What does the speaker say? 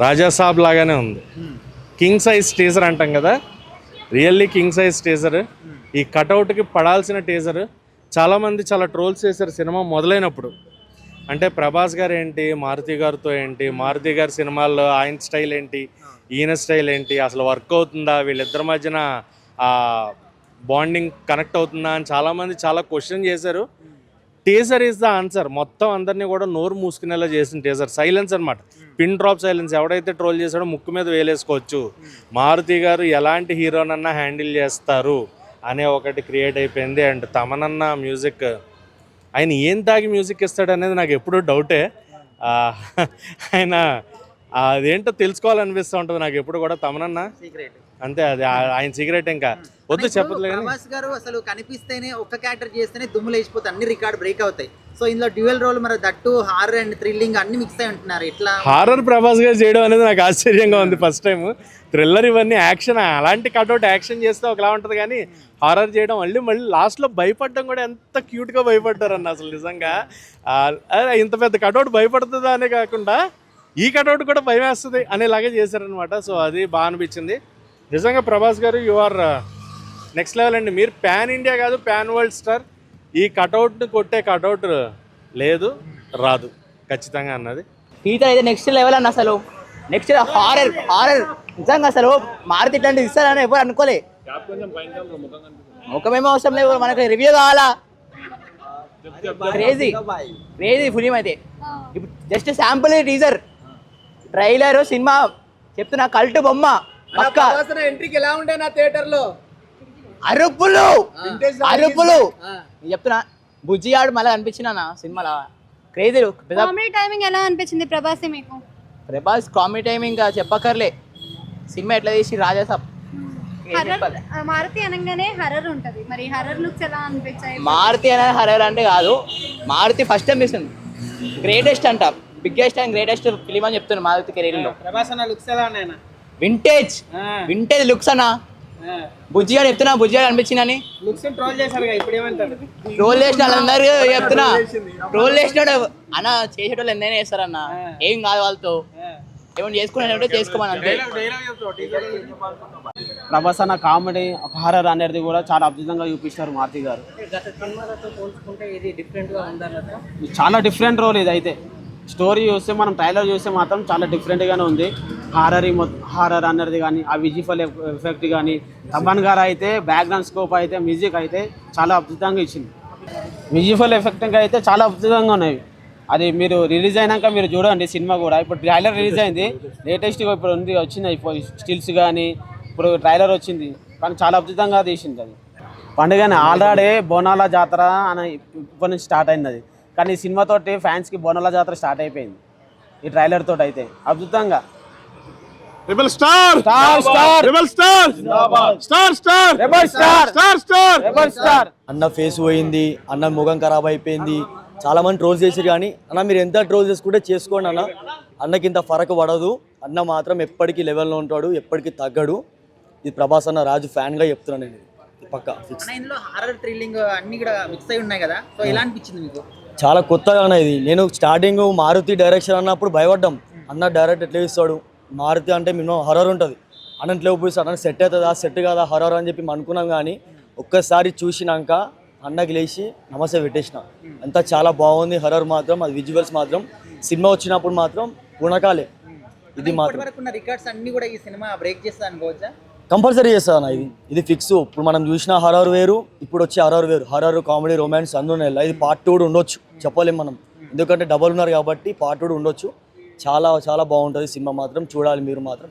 రాజాసాబ్ లాగానే ఉంది. King size teaser అంటాం కదా, రియల్లీ కింగ్ సైజ్ టీజర్. ఈ కటౌట్కి పడాల్సిన టీజర్. చాలామంది చాలా ట్రోల్స్ చేశారు సినిమా మొదలైనప్పుడు. అంటే ప్రభాస్ గారు ఏంటి, మారుతి గారితో ఏంటి, మారుతి గారి సినిమాల్లో ఆయన స్టైల్ ఏంటి, ఈయన స్టైల్ ఏంటి, అసలు వర్క్ అవుతుందా, వీళ్ళిద్దరి మధ్యన బాండింగ్ కనెక్ట్ అవుతుందా అని చాలామంది చాలా క్వశ్చన్ చేశారు. Teaser is the answer. మొత్తం అందరినీ కూడా నోరు మూసుకునేలా చేసిన టీజర్. సైలెన్స్ అనమాట, పిన్ డ్రాప్ సైలెన్స్. ఎవడైతే ట్రోల్ చేశాడో ముక్కు మీద వేలేసుకోవచ్చు. మారుతి గారు ఎలాంటి హీరోనన్నా హ్యాండిల్ చేస్తారు అనే ఒకటి క్రియేట్ అయిపోయింది. అండ్ తమనన్న మ్యూజిక్, ఆయన ఏం తాగి మ్యూజిక్ ఇస్తాడు అనేది నాకు ఎప్పుడూ డౌటే. ఆయన అదేంటో తెలుసుకోవాలనిపిస్తూ ఉంటుంది నాకు ఎప్పుడు కూడా. తమనన్న అంతే, అది ఆయన సీక్రెట్. ఇంకా వద్దు చెప్పట్లేదు. ప్రభాస్ గారు అసలు కనిపిస్తేనే ఒక్క క్యారెక్టర్ చేస్తేనే దుమ్ములు వేసిపోతాయి, అన్ని రికార్డ్ బ్రేక్ అవుతాయి. సో ఇందులో డ్యూయల్ రోల్, మరి దట్టు హారర్ అండ్ థ్రిల్లింగ్ అన్ని మిక్స్ అయి ఉంటున్నారు. ఇట్లా హారర్ ప్రభాస్ గారు చేయడం అనేది నాకు ఆశ్చర్యంగా ఉంది ఫస్ట్ టైం. థ్రిల్లర్ ఇవన్నీ యాక్షన్, అలాంటి కట్అవుట్ యాక్షన్ చేస్తే ఒకలా ఉంటుంది, కానీ హారర్ చేయడం మళ్ళీ లాస్ట్లో భయపడడం కూడా ఎంత క్యూట్గా భయపడ్డారన్న అసలు నిజంగా. ఇంత పెద్ద కట్అవుట్ భయపడుతుందా అనే కాకుండా ఈ కట్అవుట్ కూడా భయం వేస్తుంది అనేలాగే చేశారనమాట. సో అది బాగా అనిపించింది నిజంగా. ప్రభాస్ గారు యు ఆర్ నెక్స్ట్ లెవెల్ అండి. మీరు ప్యాన్ ఇండియా కాదు, ప్యాన్ వరల్డ్ స్టార్. ఈ కట్అవుట్ని కొట్టే కట్అవుట్ లేదు, రాదు ఖచ్చితంగా అన్నది. టీజర్ అయితే నెక్స్ట్ లెవెల్ అన్న. అసలు నెక్స్ట్ హారర్ నిజంగా. అసలు మారుతి ఇట్లాంటిది ఇస్తారని ఎవరు అనుకోలే. ముఖమేమో అవసరం లేదు, మనకి రివ్యూ కావాలా. క్రేజీ ఫిలిం అయితే. ఇప్పుడు just sample teaser, trailer, cinema చెప్తున్నా కల్ట్ బొమ్మ. ఎంట్రీకి ఎలా ఉండే నా థియేటర్ లో అరుపులు చెప్తున్నా. బుజ్జి ఆడు మళ్ళీ అనిపించిన సినిమాలో క్రేజీ. కామెడీ టైమింగ్ ఎలా అనిపించింది ప్రభాస్ మీకు? ప్రభాస్ కామెడీ టైమింగ్ చెప్పక్కర్లే. సినిమా ఎట్లా తీసి రాజాసాబ్. మారుతి అనగానే హర్రర్ ఉంటది, మరి హర్రర్ లుక్స్ ఎలా అనిపించాయి? మారుతి అనేది హర్రర్ అంటే కాదు. మారుతి ఫస్ట్ టైం తీస్తుంది. గ్రేటెస్ట్ అంట, బిగ్గెస్ట్ అండ్ గ్రేటెస్ట్ ఫిలిం అని చెప్తున్నాను మారుతి కెరీర్లో. ప్రభాస్ అన్న లుక్స్ ఎలా ఉన్నాయన్న? వింటేజ్ లుక్స్ అన్న. బుజ్జిగా చెప్తున్నా, బుజ్జిగా అనిపించిందని. లుక్స్ ట్రోల్ చేశారు, ఇప్పుడు ఏమంటారు? ట్రోల్ చేసిన వాళ్ళందరూ చెప్తున్నా, ట్రోల్ చేసినాడు అన్న. చేసేటోళ్ళు ఎంతైనా చేస్తారన్న, ఏం కాదు వాళ్ళతో. ఏమైనా చేసుకునే చేసుకోమని అంతే. ప్రభాస్ అన్న కామెడీ, ఒక హారర్ అనేది కూడా చాలా అద్భుతంగా చూపిస్తారు మారుతి గారు. చాలా డిఫరెంట్ రోల్ ఇది అయితే. స్టోరీ చూస్తే, మనం ట్రైలర్ చూస్తే మాత్రం చాలా డిఫరెంట్గానే ఉంది. హారర్ అనేది కానీ, ఆ విజువల్ ఎఫెక్ట్ కానీ, తమన్ గారు అయితే బ్యాక్గ్రౌండ్ స్కోప్ అయితే, మ్యూజిక్ అయితే చాలా అద్భుతంగా ఇచ్చింది. విజువల్ ఎఫెక్ట్ అయితే చాలా అద్భుతంగా ఉన్నాయి. అది మీరు రిలీజ్ అయినాక మీరు చూడండి సినిమా కూడా. ఇప్పుడు ట్రైలర్ రిలీజ్ అయింది, లేటెస్ట్గా ఇప్పుడు వచ్చింది స్టిల్స్ కానీ, ఇప్పుడు ట్రైలర్ వచ్చింది, కానీ చాలా అద్భుతంగా తీసింది అది. పండుగనే ఆల్రెడీ బోనాల జాతర అని ఇప్పటి నుంచి స్టార్ట్ అయింది అది, కానీ ఈ సినిమాతోటి ఫ్యాన్స్కి బోనాల జాతర స్టార్ట్ అయిపోయింది ఈ ట్రైలర్ తోటి అయితే అద్భుతంగా. Rebel star star star rebel star star star rebel star star star rebel star. అన్న ఫేస్ పోయింది, అన్న ముఖం ఖరాబ్ అయిపోయింది. చాలా మంది ట్రోల్స్ చేశారు, కానీ అన్న మీరు ఎంత ట్రోల్ చేసుకుంటే చేసుకోండి అన్న, అన్నకి ఇంత ఫరక్ పడదు. అన్న మాత్రం ఎప్పటికీ లెవెల్లో ఉంటాడు, ఎప్పటికీ తగ్గడు. ఇది ప్రభాస్ అన్న రాజు ఫ్యాన్గా చెప్తున్నాను నేను, పక్కా ఫిక్స్. ఇందులో హారర్ థ్రిల్లింగ్ అన్ని కూడా మిక్స్ అయి ఉన్నాయి కదా, సో ఎలా అనిపించింది మీకు? చాలా కొత్తగా అన్న ఇది. నేను స్టార్టింగ్ మారుతి డైరెక్షన్ అన్నప్పుడు భయపడ్డాం, అన్న డైరెక్ట్ ఎట్లా ఇస్తాడు, మారుతి అంటే మినిమం హర్రర్ ఉంటుంది, అన్న ఎట్లా చూపిస్తాడు, అన్న సెట్ అవుతుందా సెట్ కాదా హర్రర్ అని చెప్పి అనుకున్నాం. కానీ ఒక్కసారి చూసినాక అన్నకి లేచి నమస్తే పెట్టేసిన. అంతా చాలా బాగుంది హర్రర్ మాత్రం. అది విజువల్స్ మాత్రం సినిమా వచ్చినప్పుడు మాత్రం గుణకాలే. ఇది మాత్రం రికార్డ్స్ అన్ని కూడా ఈ సినిమా బ్రేక్ చేస్తా అనుకోవచ్చా? కంపల్సరీ చేస్తా అన్న. ఇది ఫిక్స్. ఇప్పుడు మనం చూసిన హర్రర్ వేరు, ఇప్పుడు వచ్చే హర్రర్ వేరు. హర్రర్, కామెడీ, రొమాన్స్ అందులో ఇది పార్ట్ 2 కూడా ఉండొచ్చు, చెప్పలేం మనం, ఎందుకంటే డబల్ ఉన్నారు కాబట్టి పార్ట్ 2 ఉండొచ్చు. చాలా చాలా బాగుంటుంది సినిమా మాత్రం, చూడాలి మీరు మాత్రం.